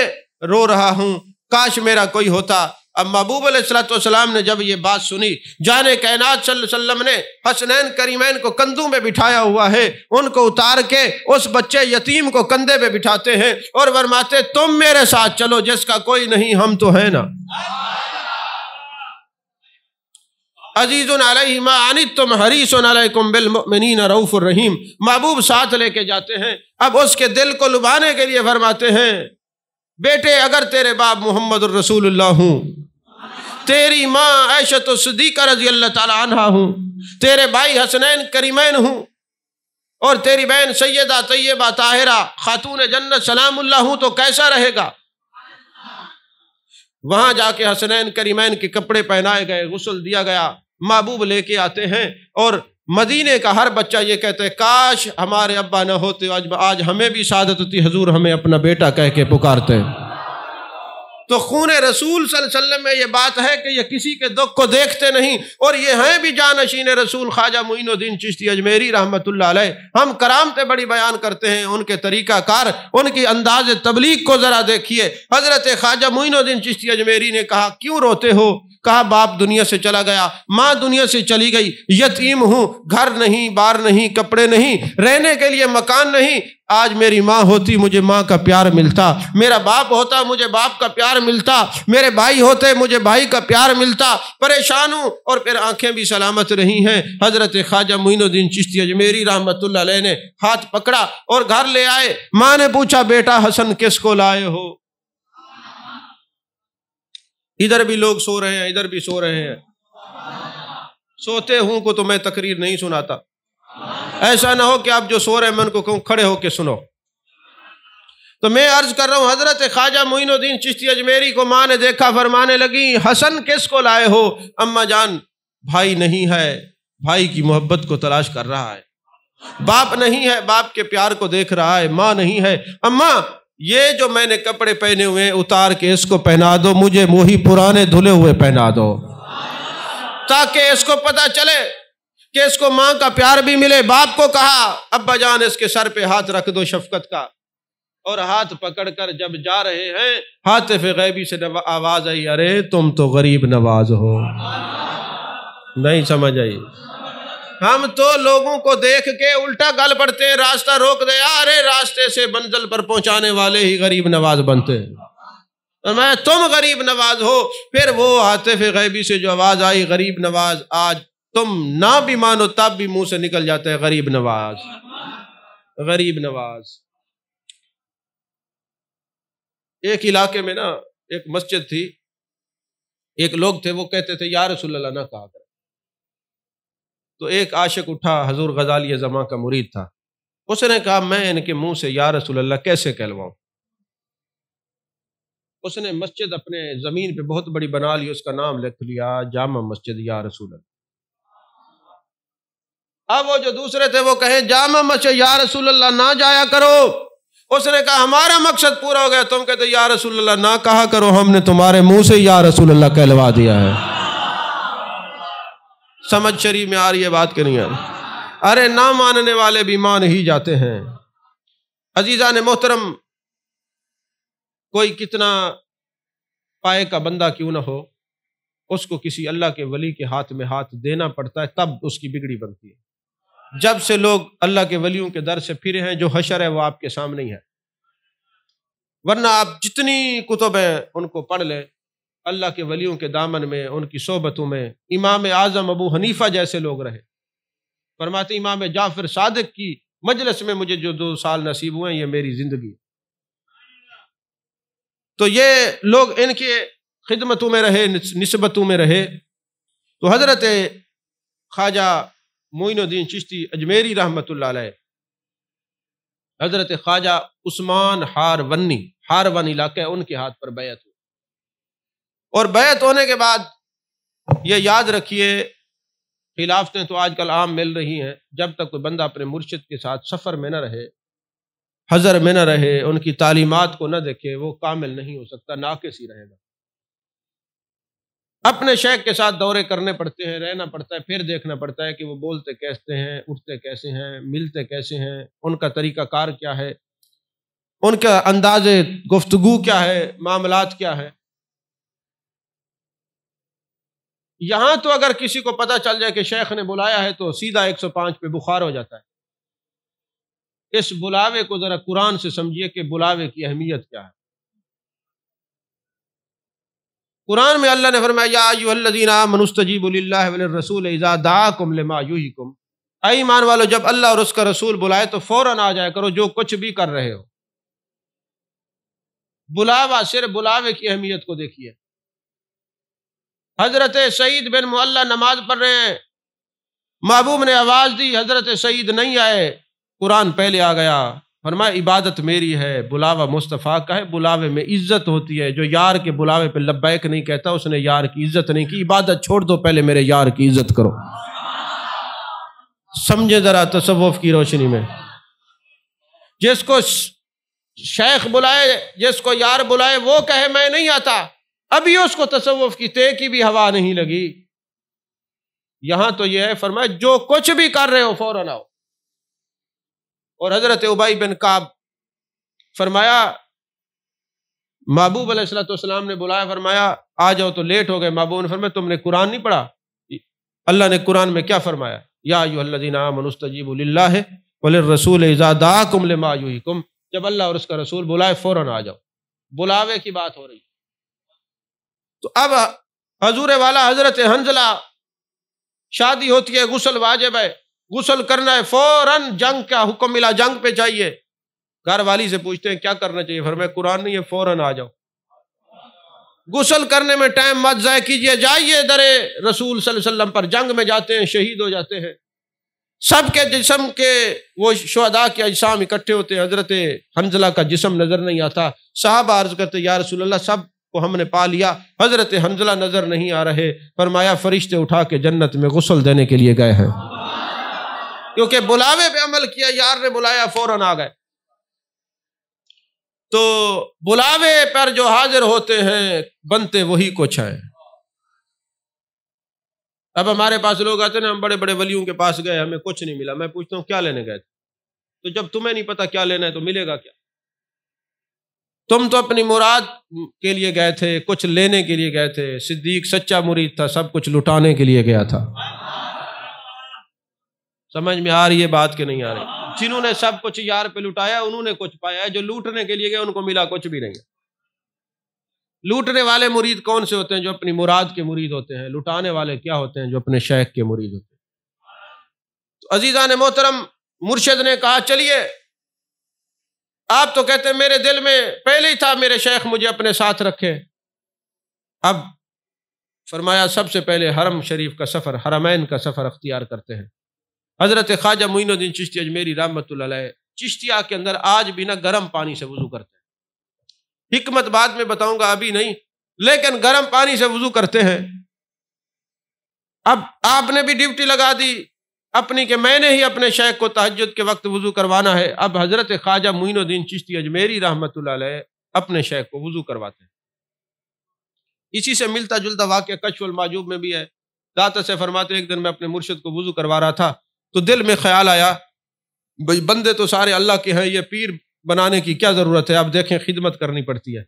رو رہا ہوں، کاش میرا کوئی ہوتا۔ اب محبوب علیہ الصلوۃ والسلام نے جب یہ بات سنی، جانے کائنات صلی اللہ علیہ وسلم نے حسنین کریمین کو کندھوں میں بٹھایا ہوا ہے، ان کو اتار کے اس بچے یتیم کو کندھے پہ بٹھاتے ہیں اور فرماتے تم میرے ساتھ چلو، جس کا کوئی نہیں ہم تو ہیں نا۔ عزیز علیہ ما عنتم حریص علیکم بالمؤمنین رؤوف الرحیم، محبوب ساتھ لے کے جاتے ہیں۔ اب اس کے دل کو لبھانے کے لیے فرماتے ہیں بیٹے اگر تیرے باپ محمد الرسول اللہ ہوں، تیری ماں عائشہ صدیقہ رضی اللہ تعالی عنہا ہوں، تیرے بھائی حسنین کریمین ہوں، اور تیری بہن سیدہ طیبہ طاہرہ خاتون جنت سلام اللہ ہوں، تو کیسا رہے گا؟ وہاں جا کے حسنین کریمین کے کپڑے پہنائے گئے، غسل دیا گیا، محبوب لے کے آتے ہیں، اور مدینے کا ہر بچہ یہ کہتے ہیں کاش ہمارے ابا نہ ہوتے، آج ہمیں بھی سعادت ہوتی، حضور ہمیں اپنا بیٹا کہہ کے پکارتے ہیں۔ تو خون رسول صلی اللہ علیہ وسلم میں یہ بات ہے کہ یہ کسی کے دکھ کو دیکھتے نہیں، اور یہ ہیں بھی جانشین رسول خواجہ معین الدین چشتی اجمیری رحمۃ اللہ علیہ۔ ہم کرامتیں بڑی بیان کرتے ہیں، ان کے طریقہ کار، ان کی انداز تبلیغ کو ذرا دیکھیے۔ حضرت خواجہ معین الدین چشتی اجمیری نے کہا کیوں روتے ہو؟ کہا باپ دنیا سے چلا گیا، ماں دنیا سے چلی گئی، یتیم ہوں، گھر نہیں، بار نہیں، کپڑے نہیں، رہنے کے لیے مکان نہیں۔ آج میری ماں ہوتی مجھے ماں کا پیار ملتا، میرا باپ ہوتا مجھے باپ کا پیار ملتا، میرے بھائی ہوتے مجھے بھائی کا پیار ملتا۔ پریشان ہوں، اور پھر آنکھیں بھی سلامت رہی ہیں۔ حضرت خواجہ معین الدین چشتی اجمیری رحمۃ اللہ علیہ نے ہاتھ پکڑا اور گھر لے آئے۔ ماں نے پوچھا بیٹا حسن کس کو لائے ہو؟ ادھر بھی لوگ سو رہے ہیں، ادھر بھی سو رہے ہیں۔ سوتے ہوں کو تو میں تقریر نہیں سناتا، ایسا نہ ہو کہ آپ جو سو رہے ہیں میں ان کو کہوں کھڑے ہو کے سنو۔ تو میں عرض کر رہا ہوں حضرت خواجہ معین الدین چشتی اجمیری کو ماں نے دیکھا، فرمانے لگی حسن کس کو لائے ہو؟ اماں جان بھائی نہیں ہے، بھائی کی محبت کو تلاش کر رہا ہے، باپ نہیں ہے، باپ کے پیار کو دیکھ رہا ہے، ماں نہیں ہے۔ اماں یہ جو میں نے کپڑے پہنے ہوئے ہیں اتار کے اس کو پہنا دو، مجھے وہی پرانے دھلے ہوئے پہنا دو، تاکہ اس کو پتہ چلے کہ اس کو ماں کا پیار بھی ملے۔ باپ کو کہا ابا جان اس کے سر پہ ہاتھ رکھ دو شفقت کا، اور ہاتھ پکڑ کر جب جا رہے ہیں ہاتف غیبی سے آواز آئی ارے تم تو غریب نواز ہو۔ نہیں سمجھ آئی؟ ہم تو لوگوں کو دیکھ کے الٹا گل پڑتے ہیں، راستہ روک دے، ارے راستے سے منزل پر پہنچانے والے ہی غریب نواز بنتے ہیں، میں تم غریب نواز ہو۔ پھر وہ عاطف غیبی سے جو آواز آئی غریب نواز، آج تم نہ بھی مانو تب بھی منہ سے نکل جاتا ہے غریب نواز، غریب نواز۔ ایک علاقے میں نا ایک مسجد تھی، ایک لوگ تھے وہ کہتے تھے یا رسول اللہ نہ کہا کرے۔ تو ایک عاشق اٹھا، حضور غزالی زماں کا مرید تھا، اس نے کہا میں ان کے منہ سے یا رسول اللہ کیسے کہلواؤں؟ اس نے مسجد اپنے زمین پہ بہت بڑی بنا لی، اس کا نام لکھ لیا جامع مسجد یا رسول اللہ۔ اب وہ جو دوسرے تھے وہ کہیں جامع مسجد یا رسول اللہ نہ جایا کرو۔ اس نے کہا ہمارا مقصد پورا ہو گیا، تم کہتے یا رسول اللہ نہ کہا کرو، ہم نے تمہارے منہ سے یا رسول اللہ کہلوا دیا ہے۔ سمجھ شریف میں آ رہی ہے بات کہ نہیں آ رہی؟ ارے نہ ماننے والے بھی مان ہی جاتے ہیں۔ عزیزان محترم، کوئی کتنا پائے کا بندہ کیوں نہ ہو، اس کو کسی اللہ کے ولی کے ہاتھ میں ہاتھ دینا پڑتا ہے، تب اس کی بگڑی بنتی ہے۔ جب سے لوگ اللہ کے ولیوں کے در سے پھرے ہیں، جو حشر ہے وہ آپ کے سامنے ہی ہے، ورنہ آپ جتنی کتب ہیں ان کو پڑھ لیں، اللہ کے ولیوں کے دامن میں، ان کی صحبتوں میں امام اعظم ابو حنیفہ جیسے لوگ رہے۔ فرماتے امام جعفر صادق کی مجلس میں مجھے جو 2 سال نصیب ہوئے ہیں یہ میری زندگی، تو یہ لوگ ان کے خدمتوں میں رہے، نسبتوں میں رہے۔ تو حضرت خواجہ معین الدین چشتی اجمیری رحمۃ اللہ علیہ، حضرت خواجہ عثمان ہارون علاقہ ان کے ہاتھ پر بیعت ہوئی، اور بیعت ہونے کے بعد یہ یاد رکھیے، خلافتیں تو آج کل عام مل رہی ہیں، جب تک کوئی بندہ اپنے مرشد کے ساتھ سفر میں نہ رہے، حضر میں نہ رہے، ان کی تعلیمات کو نہ دیکھے، وہ کامل نہیں ہو سکتا، ناقص ہی رہے گا۔ اپنے شیخ کے ساتھ دورے کرنے پڑتے ہیں، رہنا پڑتا ہے، پھر دیکھنا پڑتا ہے کہ وہ بولتے کیسے ہیں، اٹھتے کیسے ہیں، ملتے کیسے ہیں، ان کا طریقہ کار کیا ہے، ان کا انداز گفتگو کیا ہے، معاملات کیا ہے۔ یہاں تو اگر کسی کو پتہ چل جائے کہ شیخ نے بلایا ہے تو سیدھا 105 پہ بخار ہو جاتا ہے۔ اس بلاوے کو ذرا قرآن سے سمجھیے کہ بلاوے کی اہمیت کیا ہے۔ قرآن میں اللہ نے فرمایا یا ایھا الذین آمنوا استجیبوا للہ وللرسول اذا دعاکم لما یحییکم، اے ایمان والو جب اللہ اور اس کا رسول بلائے تو فوراً آ جایا کرو جو کچھ بھی کر رہے ہو۔ بلاوا، صرف بلاوے کی اہمیت کو دیکھیے۔ حضرت سعید بن معلہ نماز پڑھ رہے ہیں، محبوب نے آواز دی، حضرت سعید نہیں آئے، قرآن پہلے آ گیا، فرمایا عبادت میری ہے، بلاوا مصطفیٰ کا ہے، بلاوے میں عزت ہوتی ہے، جو یار کے بلاوے پہ لبیک نہیں کہتا اس نے یار کی عزت نہیں کی، عبادت چھوڑ دو، پہلے میرے یار کی عزت کرو۔ سمجھے ذرا تصوف کی روشنی میں، جس کو شیخ بلائے، جس کو یار بلائے، وہ کہے میں نہیں آتا، ابھی اس کو تصوف کی تے کی بھی ہوا نہیں لگی۔ یہاں تو یہ ہے، فرمایا جو کچھ بھی کر رہے ہو فوراً آؤ۔ اور حضرت ابی بن کعب فرمایا محبوب علیہ السلام نے بلایا، فرمایا آ جاؤ، تو لیٹ ہو گئے۔ محبوب نے فرمایا تم نے قرآن نہیں پڑھا؟ اللہ نے قرآن میں کیا فرمایا؟ یا ایھا الذین آمنوا استجیبوا للہ وللرسول اذا دعاکم لما یحییکم، جب اللہ اور اس کا رسول بلائے فوراً آ جاؤ، بلاوے کی بات ہو رہی ہے۔ تو اب حضور والا حضرت حنظلہ، شادی ہوتی ہے، غسل واجب ہے، غسل کرنا ہے، فوراً جنگ کا حکم ملا، جنگ پہ جائیے۔ گھر والی سے پوچھتے ہیں کیا کرنا چاہیے، فرمایا قرآن نہیں ہے، فوراً آ جاؤ۔ غسل کرنے میں ٹائم مت ضائع کیجیے، جائیے در رسول صلی اللہ علیہ وسلم پر، جنگ میں جاتے ہیں، شہید ہو جاتے ہیں، سب کے جسم کے وہ شہداء کے اجسام اکٹھے ہوتے ہیں، حضرت حنظلہ کا جسم نظر نہیں آتا۔ صحابہ عرض کرتے یا رسول اللہ سب کو ہم نے پا لیا، حضرت حنظلہ نظر نہیں آ رہے۔ فرمایا فرشتے اٹھا کے جنت میں غسل دینے کے لیے گئے ہیں، کیونکہ بلاوے پہ عمل کیا، یار نے بلایا فوراً آ گئے۔ تو بلاوے پر جو حاضر ہوتے ہیں بنتے وہی کچھ ہیں۔ اب ہمارے پاس لوگ آتے ہیں، ہم بڑے بڑے ولیوں کے پاس گئے، ہمیں کچھ نہیں ملا، میں پوچھتا ہوں کیا لینے گئے تھے؟ تو جب تمہیں نہیں پتا کیا لینا ہے تو ملے گا کیا؟ تم تو اپنی مراد کے لیے گئے تھے، کچھ لینے کے لیے گئے تھے۔ صدیق سچا مرید تھا، سب کچھ لٹانے کے لیے گیا تھا۔ سمجھ میں آ رہی ہے بات کہ نہیں آ رہی؟ جنہوں نے سب کچھ یار پہ لٹایا انہوں نے کچھ پایا ہے، جو لوٹنے کے لیے گئے ان کو ملا کچھ بھی نہیں ہے۔ لوٹنے والے مرید کون سے ہوتے ہیں؟ جو اپنی مراد کے مرید ہوتے ہیں۔ لٹانے والے کیا ہوتے ہیں؟ جو اپنے شیخ کے مرید ہوتے ہیں۔ تو عزیزان محترم، مرشد نے کہا چلیے، آپ تو کہتے ہیں میرے دل میں پہلے ہی تھا میرے شیخ مجھے اپنے ساتھ رکھے۔ اب فرمایا سب سے پہلے حرم شریف کا سفر، حرمین کا سفر اختیار کرتے ہیں۔ حضرت خواجہ معین الدین چشتی اجمیری رحمۃ اللہ علیہ چشتیہ کے اندر آج بھی نہ گرم پانی سے وضو کرتے ہیں۔ حکمت بعد میں بتاؤں گا، ابھی نہیں، لیکن گرم پانی سے وضو کرتے ہیں۔ اب آپ نے بھی ڈیوٹی لگا دی اپنی کہ میں نے ہی اپنے شیخ کو تہجد کے وقت وضو کروانا ہے۔ اب حضرت خواجہ معین الدین چشتی اجمیری رحمۃ اللہ علیہ اپنے شیخ کو وضو کرواتے ہیں۔ اسی سے ملتا جلتا واقعہ کشف المحجوب میں بھی ہے۔ داتا سے فرماتے ایک دن میں اپنے مرشد کو وضو کروا رہا تھا تو دل میں خیال آیا بھئی بندے تو سارے اللہ کے ہیں، یہ پیر بنانے کی کیا ضرورت ہے؟ اب دیکھیں خدمت کرنی پڑتی ہے۔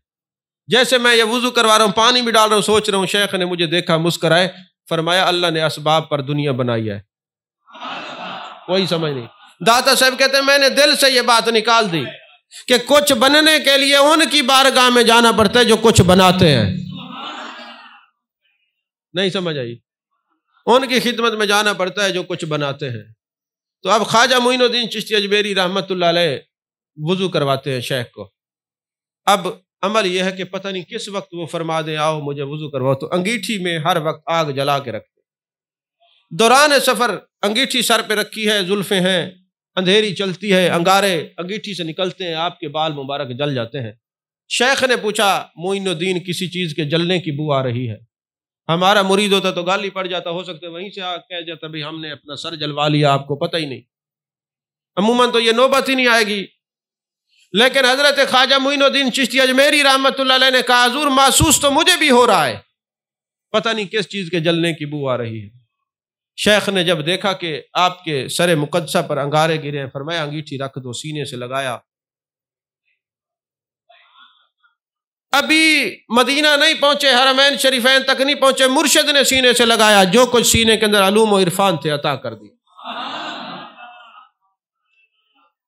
جیسے میں یہ وضو کروا رہا ہوں، پانی بھی ڈال رہا ہوں، سوچ رہا ہوں، شیخ نے مجھے دیکھا، مسکرائے، فرمایا اللہ نے اسباب پر دنیا بنائی ہے۔ کوئی سمجھ نہیں۔ داتا صاحب کہتے ہیں میں نے دل سے یہ بات نکال دی کہ کچھ بننے کے لیے ان کی بارگاہ میں جانا پڑتا ہے جو کچھ بناتے ہیں۔ نہیں سمجھ آئی؟ ان کی خدمت میں جانا پڑتا ہے جو کچھ بناتے ہیں۔ تو اب خواجہ معین الدین چشتی اجمیری رحمۃ اللہ علیہ وضو کرواتے ہیں شیخ کو۔ اب عمل یہ ہے کہ پتہ نہیں کس وقت وہ فرما دیں آؤ مجھے وضو کرواؤ، تو انگیٹھی میں ہر وقت آگ جلا کے رکھتے۔ دوران سفر انگیٹھی سر پہ رکھی ہے، زلفیں ہیں، اندھیری چلتی ہے، انگارے انگیٹھی سے نکلتے ہیں، آپ کے بال مبارک جل جاتے ہیں۔ شیخ نے پوچھا معین الدین کسی چیز کے جلنے کی بو آ رہی ہے؟ ہمارا مرید ہوتا تو گالی پڑ جاتا، ہو سکتا ہے وہیں سے کہہ جاتا بھئی ہم نے اپنا سر جلوا لیا، آپ کو پتہ ہی نہیں۔ عموماً تو یہ نوبت ہی نہیں آئے گی، لیکن حضرت خواجہ معین الدین چشتی اجمیری رحمۃ اللہ علیہ نے کہا حضور محسوس تو مجھے بھی ہو رہا ہے، پتہ نہیں کس چیز کے جلنے کی بو آ رہی ہے۔ شیخ نے جب دیکھا کہ آپ کے سر مقدسہ پر انگارے گرے ہیں، فرمایا انگیٹھی رکھ دو، سینے سے لگایا۔ ابھی مدینہ نہیں پہنچے، حرمین شریفین تک نہیں پہنچے، مرشد نے سینے سے لگایا، جو کچھ سینے کے اندر علوم و عرفان تھے عطا کر دی۔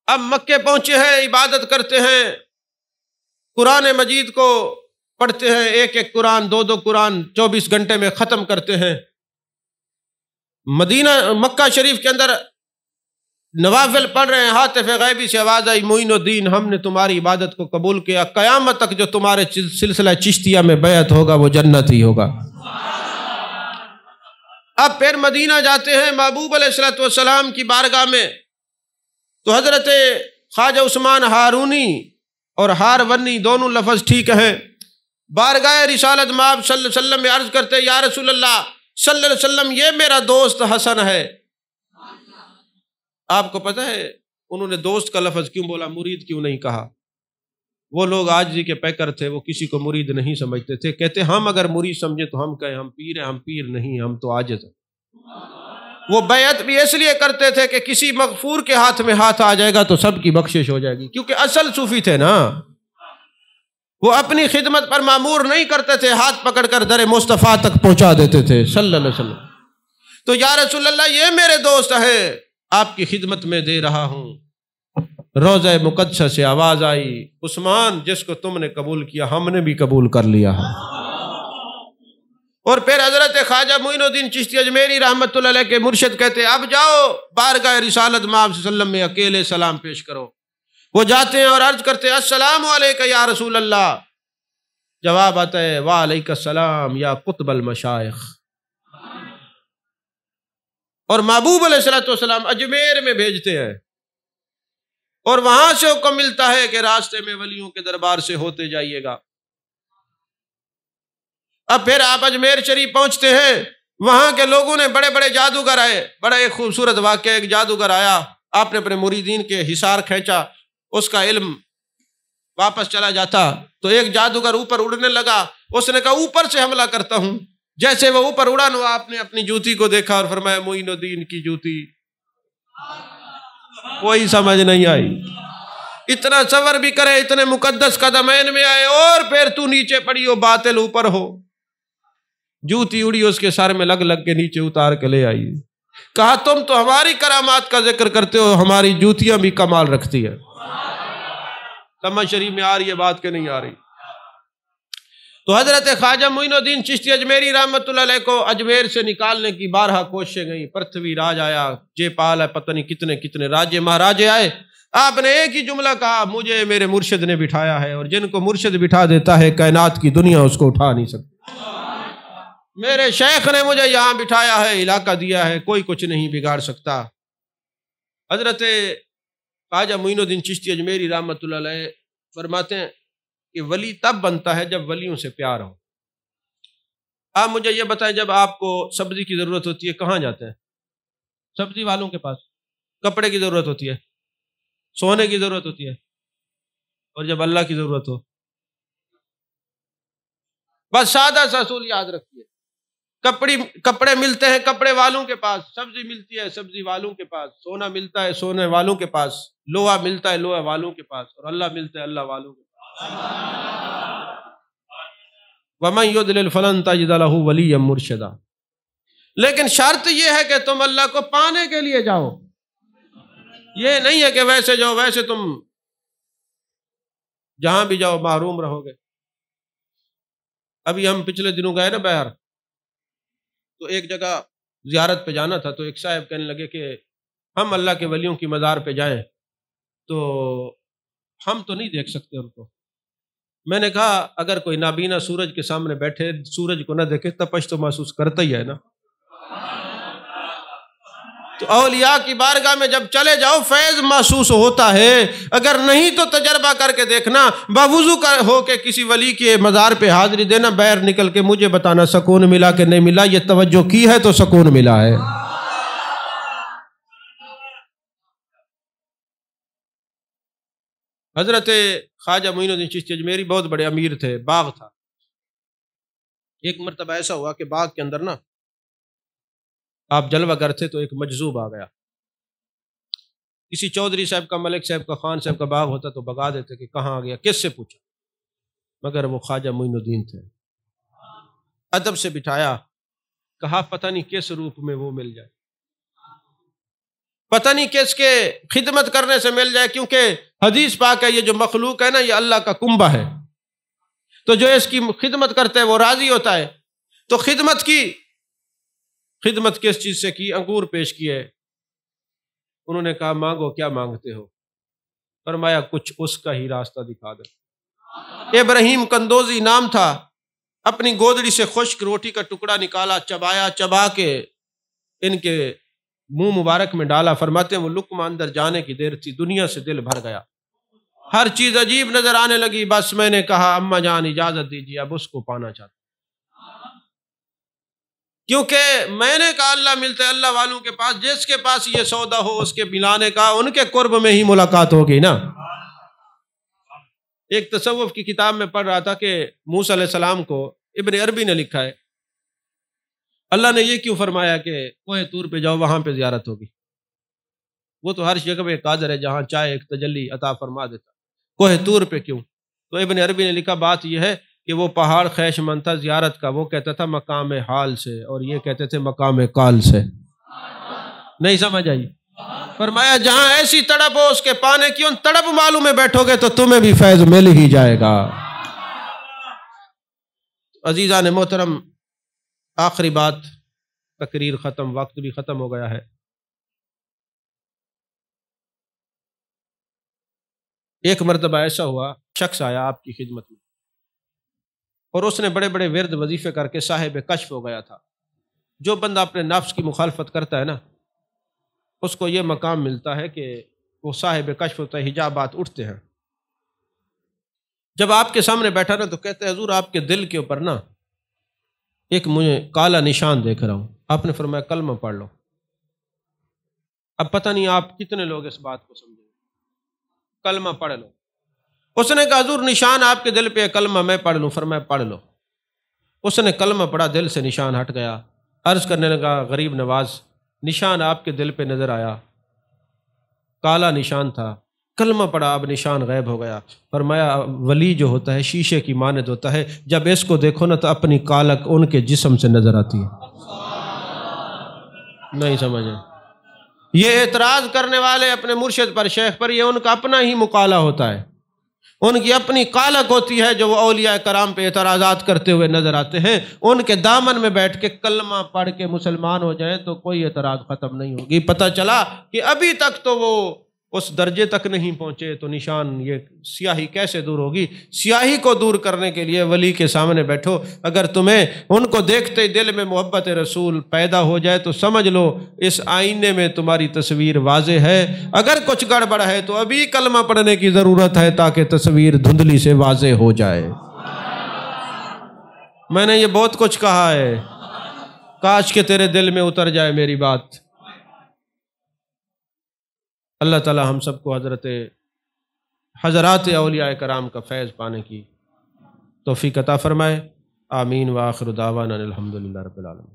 اب مکے پہنچے ہیں، عبادت کرتے ہیں، قرآن مجید کو پڑھتے ہیں، ایک ایک قرآن، دو قرآن 24 گھنٹے میں ختم کرتے ہیں۔ مکہ شریف کے اندر نوافل پڑھ رہے ہیں، ہاتف غیبی سے آواز آئی معین الدین ہم نے تمہاری عبادت کو قبول کیا، قیامت تک جو تمہارے سلسلہ چشتیہ میں بیعت ہوگا وہ جنت ہی ہوگا۔ اب پھر مدینہ جاتے ہیں محبوب علیہ الصلوۃ والسلام کی بارگاہ میں، تو حضرت خواجہ عثمان ہارونی اور ہارونی دونوں لفظ ٹھیک ہیں، بارگاہ رسالت مآب صلی اللہ علیہ وسلم میں عرض کرتے یا رسول اللہ صلی اللہ علیہ وسلم یہ میرا دوست حسن ہے۔ آپ کو پتہ ہے انہوں نے دوست کا لفظ کیوں بولا، مرید کیوں نہیں کہا؟ وہ لوگ عاجزی کے پیکر تھے، وہ کسی کو مرید نہیں سمجھتے تھے، کہتے ہم اگر مرید سمجھے تو ہم کہیں ہم پیر ہیں، ہم پیر نہیں، ہم تو عاجز ہیں۔ وہ بیعت بھی اس لیے کرتے تھے کہ کسی مغفور کے ہاتھ میں ہاتھ آ جائے گا تو سب کی بخشش ہو جائے گی، کیونکہ اصل صوفی تھے نا، وہ اپنی خدمت پر معمور نہیں کرتے تھے، ہاتھ پکڑ کر در مصطفیٰ تک پہنچا دیتے تھے صلی اللہ علیہ وسلم۔ تو یا رسول اللہ یہ میرے دوست ہے، آپ کی خدمت میں دے رہا ہوں۔ روضہ مقدسہ سے آواز آئی عثمان جس کو تم نے قبول کیا ہم نے بھی قبول کر لیا ہے۔ اور پھر حضرت خواجہ معین الدین چشتی اجمیری رحمۃ اللہ علیہ کے مرشد کہتے اب جاؤ بارگاہ رسالت مآب صلی اللہ علیہ وسلم میں اکیلے سلام پیش کرو۔ وہ جاتے ہیں اور عرض کرتے ہیں السلام علیکم یا رسول اللہ، جواب آتا ہے وعلیکم السلام یا قطب المشائخ۔ اور محبوب علیہ الصلوۃ والسلام اجمیر میں بھیجتے ہیں، اور وہاں سے حکم ملتا ہے کہ راستے میں ولیوں کے دربار سے ہوتے جائیے گا۔ اب پھر آپ اجمیر شریف پہنچتے ہیں، وہاں کے لوگوں نے بڑے بڑے جادوگر آئے، بڑا ایک خوبصورت واقعہ، ایک جادوگر آیا، آپ نے اپنے مریدین کے حصار کھینچا، اس کا علم واپس چلا جاتا، تو ایک جادوگر اوپر اڑنے لگا، اس نے کہا اوپر سے حملہ کرتا ہوں۔ جیسے وہ اوپر اڑا نو آپ نے اپنی جوتی کو دیکھا اور فرمایا معین الدین کی جوتی، کوئی سمجھ نہیں آئی۔ اتنا صبر بھی کرے، اتنے مقدس قدمین میں آئے، اور پھر تو نیچے پڑی ہو باطل اوپر ہو، جوتی اڑی اس کے سر میں لگ کے نیچے اتار کے لے آئی۔ کہا تم تو ہماری کرامات کا ذکر کرتے ہو، ہماری جوتیاں بھی کمال رکھتی ہیں۔ سمجھ شریف میں آ رہی ہے بات کہ نہیں آ رہی؟ تو حضرت خواجہ معین الدین چشتی اجمیری رحمۃ اللہ علیہ کو اجمیر سے نکالنے کی بارہا کوششیں گئیں، پرتھوی راج آیا، جے پال ہے، پتہ نہیں کتنے کتنے راجے مہاراجے آئے، آپ نے ایک ہی جملہ کہا مجھے میرے مرشد نے بٹھایا ہے، اور جن کو مرشد بٹھا دیتا ہے کائنات کی دنیا اس کو اٹھا نہیں سکتی۔ میرے شیخ نے مجھے یہاں بٹھایا ہے، علاقہ دیا ہے، کوئی کچھ نہیں بگاڑ سکتا۔ حضرت خواجہ معین الدین چشتی اجمیری رحمۃ اللہ علیہ فرماتے ہیں کہ ولی تب بنتا ہے جب ولیوں سے پیار ہو۔ آپ مجھے یہ بتائیں جب آپ کو سبزی کی ضرورت ہوتی ہے کہاں جاتے ہیں؟ سبزی والوں کے پاس۔ کپڑے کی ضرورت ہوتی ہے، سونے کی ضرورت ہوتی ہے، اور جب اللہ کی ضرورت ہو بس سادہ سا اصول یاد رکھیے، کپڑے ملتے ہیں کپڑے والوں کے پاس، سبزی ملتی ہے سبزی والوں کے پاس، سونا ملتا ہے سونے والوں کے پاس، لوہا ملتا ہے لوہا والوں کے پاس، اور اللہ ملتا ہے اللہ والوں کے پاس۔ وَمَن يُضْلِلْ فَلَن تَجِدَ لَهُ وَلِيًّا مُرْشِدًا۔ لیکن شرط یہ ہے کہ تم اللہ کو پانے کے لیے جاؤ، یہ نہیں ہے کہ ویسے جاؤ، ویسے تم جہاں بھی جاؤ محروم رہو گے۔ ابھی ہم پچھلے دنوں گئے نا بہر، تو ایک جگہ زیارت پہ جانا تھا، تو ایک صاحب کہنے لگے کہ ہم اللہ کے ولیوں کی مزار پہ جائیں تو ہم تو نہیں دیکھ سکتے ان کو۔ میں نے کہا اگر کوئی نابینا سورج کے سامنے بیٹھے سورج کو نہ دیکھے تپش تو محسوس کرتا ہی ہے نا۔ تو اولیاء کی بارگاہ میں جب چلے جاؤ فیض محسوس ہوتا ہے، اگر نہیں تو تجربہ کر کے دیکھنا، باوضو ہو کے کسی ولی کے مزار پہ حاضری دینا، باہر نکل کے مجھے بتانا سکون ملا کہ نہیں ملا، یہ توجہ کی ہے تو سکون ملا ہے۔ حضرت خواجہ معین الدین چشتی اجمیری بہت بڑے امیر تھے، باغ تھا۔ ایک مرتبہ ایسا ہوا کہ باغ کے اندر نا آپ جلوہ گر تھے تو ایک مجذوب آ گیا۔ کسی چودھری صاحب کا، ملک صاحب کا، خان صاحب کا باغ ہوتا تو بگا دیتے کہ کہاں آ گیا، کس سے پوچھا، مگر وہ خواجہ معین الدین تھے۔ ادب سے بٹھایا، کہا پتہ نہیں کس روپ میں وہ مل جائے، پتہ نہیں کس کے خدمت کرنے سے مل جائے، کیونکہ حدیث پاک ہے یہ جو مخلوق ہے نا یہ اللہ کا کنبہ ہے، تو جو اس کی خدمت کرتا ہے وہ راضی ہوتا ہے۔ تو خدمت کس چیز سے کی؟ انگور پیش کیے۔ انہوں نے کہا مانگو، کیا مانگتے ہو؟ فرمایا کچھ اس کا ہی راستہ دکھا دے۔ ابراہیم کندوزی نام تھا، اپنی گودڑی سے خشک روٹی کا ٹکڑا نکالا، چبایا، چبا کے ان کے منہ مبارک میں ڈالا، فرماتے ہیں وہ لقمہ اندر جانے کی دیر تھی، دنیا سے دل بھر گیا، ہر چیز عجیب نظر آنے لگی، بس میں نے کہا اماں جان اجازت دیجیے، اب اس کو پانا چاہتا، کیونکہ میں نے کہا اللہ ملتا ہے اللہ والوں کے پاس، جس کے پاس یہ سودا ہو اس کے ملانے کا، ان کے قرب میں ہی ملاقات ہوگی نا۔ ایک تصوف کی کتاب میں پڑھ رہا تھا کہ موسیٰ علیہ السلام کو ابن عربی نے لکھا ہے اللہ نے یہ کیوں فرمایا کہ کوہ طور پہ جاؤ وہاں پہ زیارت ہوگی، وہ تو ہر جگہ پہ قادر ہے، جہاں چاہے ایک تجلی عطا فرما دیتا، کوہ طور پہ کیوں؟ تو ابن عربی نے لکھا بات یہ ہے کہ وہ پہاڑ خیش مند تھا زیارت کا، وہ کہتا تھا مقام حال سے، اور یہ کہتے تھے مقام کال سے۔ نہیں سمجھ آئی؟ فرمایا جہاں ایسی تڑپ ہو اس کے پانے کی، ان تڑپ معلوم میں بیٹھو گے تو تمہیں بھی فیض مل ہی جائے گا۔ عزیزان محترم، آخری بات، تقریر ختم، وقت بھی ختم ہو گیا ہے۔ ایک مرتبہ ایسا ہوا، شخص آیا آپ کی خدمت میں اور اس نے بڑے بڑے ورد وظیفے کر کے صاحب کشف ہو گیا تھا۔ جو بندہ اپنے نفس کی مخالفت کرتا ہے نا، اس کو یہ مقام ملتا ہے کہ وہ صاحب کشف ہوتا ہے، حجابات اٹھتے ہیں۔ جب آپ کے سامنے بیٹھا نا تو کہتے ہیں حضور آپ کے دل کے اوپر نا ایک مجھے کالا نشان دیکھ رہا ہوں۔ آپ نے فرمایا کلمہ پڑھ لو۔ اب پتہ نہیں آپ کتنے لوگ اس بات کو سمجھیں، کلمہ پڑھ لو۔ اس نے کہا حضور نشان آپ کے دل پہ ہے، کلمہ میں پڑھ لوں؟ فرمایا پڑھ لو۔ اس نے کلمہ پڑھا، دل سے نشان ہٹ گیا۔ عرض کرنے لگا غریب نواز، نشان آپ کے دل پہ نظر آیا، کالا نشان تھا، کلمہ پڑھا، اب نشان غائب ہو گیا۔ فرمایا ولی جو ہوتا ہے شیشے کی مانند ہوتا ہے، جب اس کو دیکھو نا تو اپنی کالک ان کے جسم سے نظر آتی ہے۔ نہیں سمجھے؟ یہ اعتراض کرنے والے اپنے مرشد پر، شیخ پر، یہ ان کا اپنا ہی مقالہ ہوتا ہے، ان کی اپنی کالک ہوتی ہے جو وہ اولیاء کرام پہ اعتراضات کرتے ہوئے نظر آتے ہیں۔ ان کے دامن میں بیٹھ کے کلمہ پڑھ کے مسلمان ہو جائیں تو کوئی اعتراض ختم نہیں ہوگی۔ پتہ چلا کہ ابھی تک تو وہ اس درجے تک نہیں پہنچے، تو نشان یہ سیاہی کیسے دور ہوگی؟ سیاہی کو دور کرنے کے لیے ولی کے سامنے بیٹھو۔ اگر تمہیں ان کو دیکھتے ہی دل میں محبت رسول پیدا ہو جائے تو سمجھ لو اس آئینے میں تمہاری تصویر واضح ہے۔ اگر کچھ گڑبڑ ہے تو ابھی کلمہ پڑھنے کی ضرورت ہے تاکہ تصویر دھندلی سے واضح ہو جائے۔ میں نے یہ بہت کچھ کہا ہے، کاش کہ تیرے دل میں اتر جائے میری بات۔ اللہ تعالی ہم سب کو حضرات اولیاء کرام کا فیض پانے کی توفیق عطا فرمائے۔ آمین وآخر دعوانا الحمدللہ رب العالمین۔